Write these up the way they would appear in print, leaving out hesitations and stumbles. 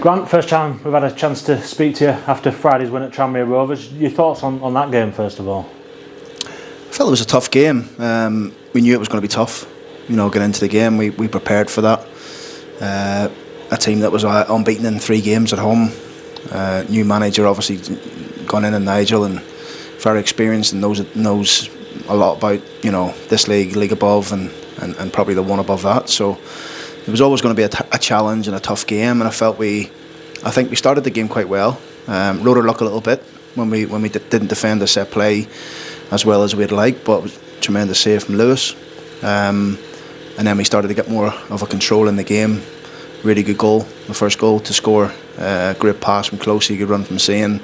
Grant, first time we've had a chance to speak to you after Friday's win at Tranmere Rovers. Your thoughts on that game, first of all? I felt it was a tough game. We knew it was going to be tough. Getting into the game, we prepared for that. A team that was unbeaten in 3 games at home. New manager, obviously, gone in, and Nigel, and very experienced and knows a lot about this league above, and probably the one above that. So it was always going to be a challenge and a tough game, and I think we started the game quite well. Rode our luck a little bit when we didn't defend the set play as well as we'd like, but it was a tremendous save from Lewis. And then we started to get more of a control in the game. Really good goal, the first goal to score. Great pass from Closey, good run from Sain,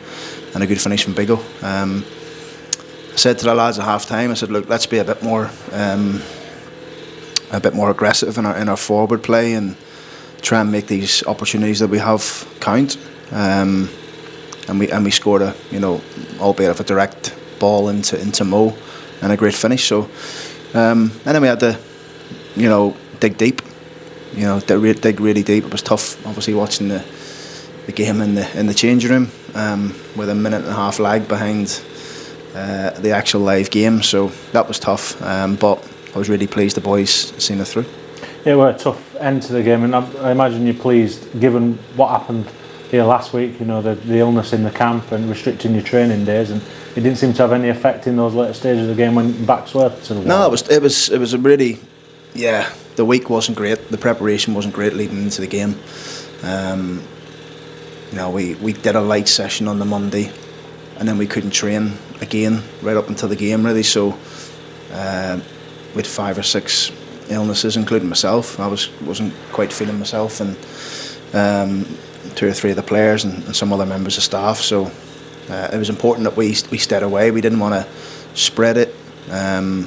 and a good finish from Bigo. I said to the lads at half time, I said, look, let's be a bit more aggressive in our forward play and try and make these opportunities that we have count. And we scored albeit of a direct ball into Mo, and a great finish. So and then we had to dig deep, dig really deep. It was tough, obviously, watching the game in the changing room with a minute and a half lag behind the actual live game. So that was tough, but I was really pleased the boys seen it through. Yeah, well, a tough end to the game, and I imagine you're pleased given what happened here last week. The illness in the camp and restricting your training days, and it didn't seem to have any effect in those later stages of the game when backs were to the wall. No, it was a really, the week wasn't great. The preparation wasn't great leading into the game. We did a light session on the Monday, and then we couldn't train again right up until the game really. So with 5 or 6 illnesses, including myself, I wasn't quite feeling myself, and 2 or 3 of the players and some other members of staff. So it was important that we stayed away. We didn't want to spread it, and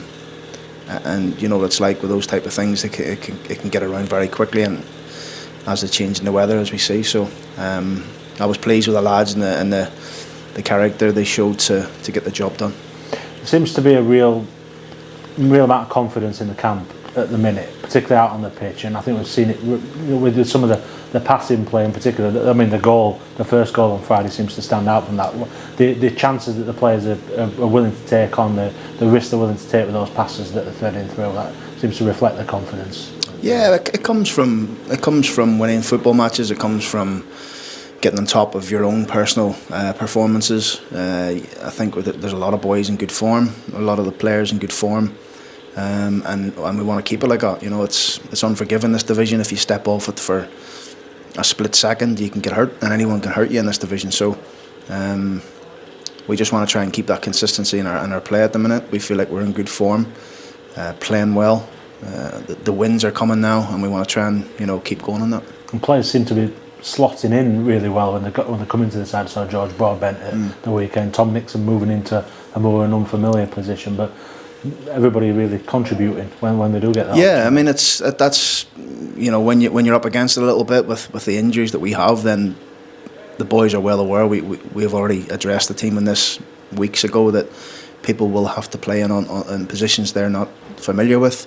what it's like with those type of things. It can get around very quickly, and as the change in the weather, as we see. So I was pleased with the lads and the character they showed to get the job done. There seems to be a real amount of confidence in the camp at the minute, particularly out on the pitch, and I think we've seen it with some of the passing play in particular. I mean, the first goal on Friday seems to stand out from that. The chances that the players are willing to take on, the risks they're willing to take with those passes that they're threading through, that seems to reflect their confidence. Yeah, it comes from winning football matches. It comes from getting on top of your own personal performances. I think there's a lot of boys in good form, a lot of the players in good form. And we want to keep it like that. It's unforgiving, this division. If you step off it for a split second, you can get hurt, and anyone can hurt you in this division. So we just want to try and keep that consistency in our play at the minute. We feel like we're in good form, playing well. The wins are coming now, and we want to try and keep going on that. And players seem to be slotting in really well when they come into the side. So George Broadbent at the weekend, Tom Nixon moving into a more unfamiliar position, but everybody really contributing when they do get that. Yeah, I mean that's when you're up against it a little bit with the injuries that we have, then the boys are well aware. We've already addressed the team in this weeks ago that people will have to play in positions they're not familiar with,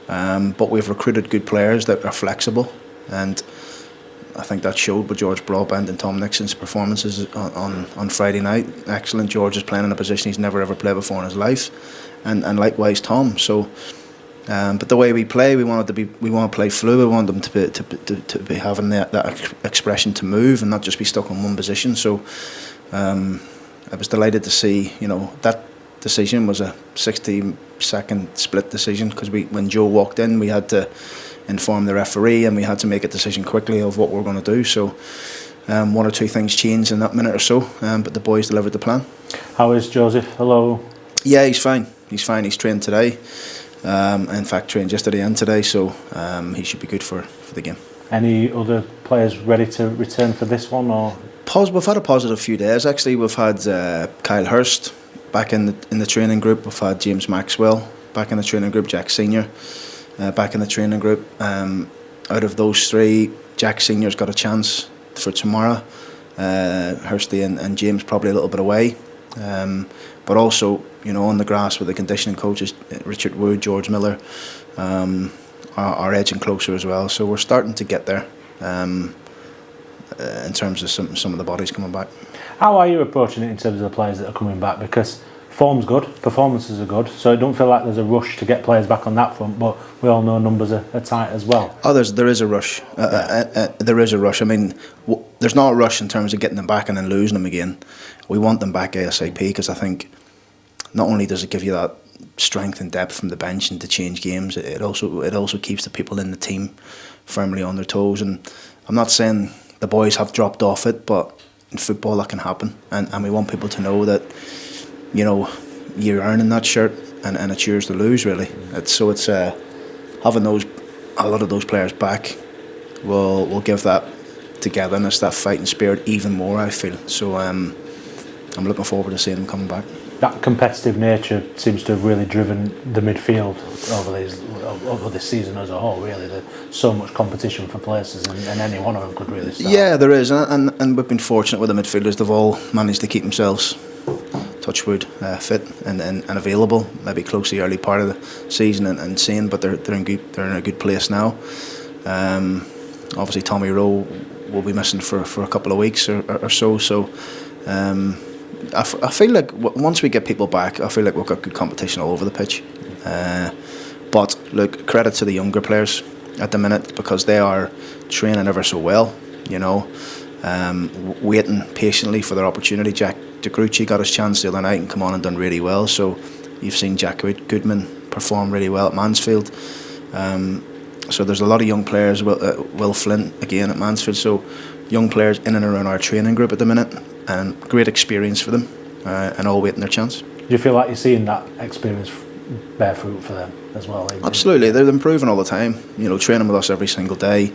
but we've recruited good players that are flexible, and I think that showed with George Broadbent and Tom Nixon's performances on Friday night. Excellent. George is playing in a position he's never ever played before in his life, and likewise Tom. So, but the way we play, we want to play fluid. We want them to be having that expression to move and not just be stuck in one position. So, I was delighted to see that decision was a 60-second split decision, because when Joe walked in, we had to inform the referee, and we had to make a decision quickly of what we were going to do. So 1 or 2 things changed in that minute or so, but the boys delivered the plan. How is Joseph? Hello. Yeah, he's fine. He's trained today. In fact, trained yesterday and today, so he should be good for the game. Any other players ready to return for this one, or? We've had a positive few days actually. We've had Kyle Hurst back in the training group. We've had James Maxwell back in the training group. Jack Senior back in the training group. Out of those 3, Jack Senior's got a chance for tomorrow. Hursty and James probably a little bit away. But also, on the grass with the conditioning coaches, Richard Wood, George Miller, are edging closer as well. So we're starting to get there. in terms of some of the bodies coming back. How are you approaching it in terms of the players that are coming back? Because form's good, performances are good, so I don't feel like there's a rush to get players back on that front, but we all know numbers are tight as well. Oh, there is a rush. There is a rush. I mean, there's not a rush in terms of getting them back and then losing them again. We want them back ASAP, because I think not only does it give you that strength and depth from the bench and to change games, it also keeps the people in the team firmly on their toes. And I'm not saying the boys have dropped off it, but in football that can happen, and we want people to know that, you know, you're earning that shirt and it's yours to lose, really. It's having a lot of those players back will give that togetherness, that fighting spirit even more, I feel. So I'm looking forward to seeing them coming back. That competitive nature seems to have really driven the midfield over this season as a whole, really. There's so much competition for places, and any one of them could really start. Yeah, there is, and we've been fortunate with the midfielders. They've all managed to keep themselves, touch wood, fit and available, maybe close to the early part of the season and sane, but they're in a good place now. Obviously Tommy Rowe will be missing for a couple of weeks or so. So I feel like once we get people back, I feel like we've got good competition all over the pitch. But look, credit to the younger players at the minute, because they are training ever so well, you know, waiting patiently for their opportunity. Jack DeGrucci got his chance the other night and come on and done really well. So you've seen Jack Goodman perform really well at Mansfield. So there's a lot of young players. Will Flint again at Mansfield. So young players in and around our training group at the minute, and great experience for them, and all waiting their chance. Do you feel like you're seeing that experience bear fruit for them as well? Absolutely, they're improving all the time. You know, training with us every single day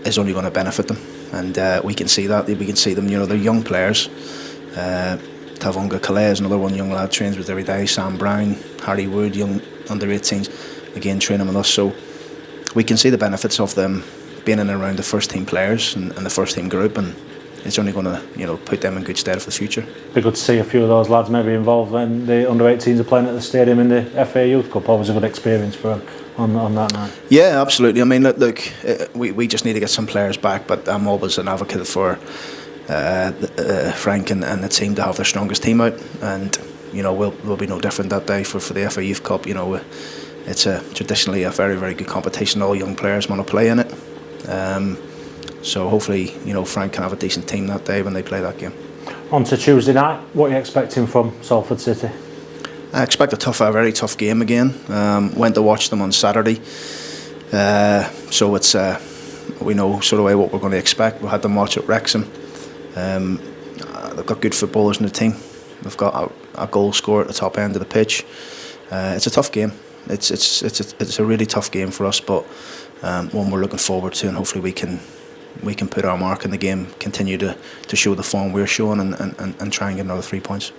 is only going to benefit them, and we can see that. We can see them. You know, they're young players. Tavonga Calais is another one, young lad, trains with every day. Sam Brown, Harry Wood, young under 18s, again training with us. So we can see the benefits of them being in and around the first team players and the first team group, and it's only going to, you know, put them in good stead for the future. Be good to see a few of those lads maybe involved when the under 18s are playing at the stadium in the FA Youth Cup. Always a good experience for them on that night. Yeah, absolutely. I mean, look, we just need to get some players back, but I'm always an advocate for Frank and the team to have their strongest team out, and you know, we'll be no different that day for the FA Youth Cup. You know, it's traditionally a very, very good competition. All young players want to play in it. So hopefully, you know, Frank can have a decent team that day when they play that game. On to Tuesday night, what are you expecting from Salford City? I expect a very tough game again. Went to watch them on Saturday, so it's we know sort of way what we're going to expect. We had them watch at Wrexham. They've got good footballers in the team. We've got a goal scorer at the top end of the pitch. It's a tough game. It's a really tough game for us, but one we're looking forward to, and hopefully we can put our mark in the game, continue to show the form we're showing, and try and get another 3 points.